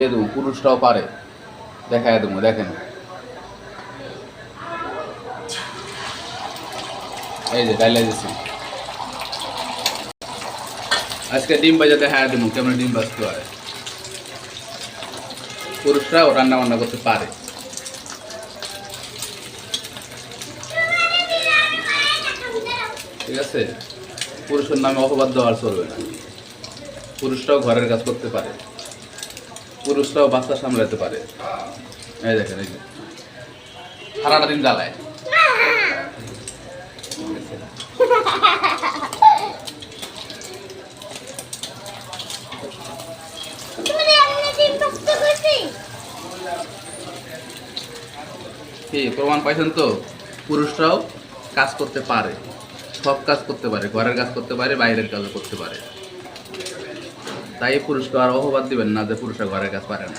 দেবো, পুরুষটাও পারে, দেখায় দেবো। দেখেন, এই যে ডাইলা দিচ্ছি। আজকে ডিম ভাজা দেখায় দেবো কেমন ডিম ভাজতে হয়। পুরুষরাও রান্না বান্না করতে পারে। ঠিক আছে, পুরুষের নামে অপবাদ দেওয়ার চলবে না। পুরুষরাও ঘরের কাজ করতে পারে, পুরুষরাও বাচ্চা সামলাতে পারে। এই দেখেন, এই যে সারাটা দিন জ্বালায়। কি প্রমাণ পাইছেন তো? পুরুষরাও কাজ করতে পারে, সব কাজ করতে পারে, ঘরের কাজ করতে পারে, বাইরের কাজও করতে পারে। তাই পুরুষকে আর অপবাদ দিবেন না যে পুরুষরা ঘরের কাজ পারে না।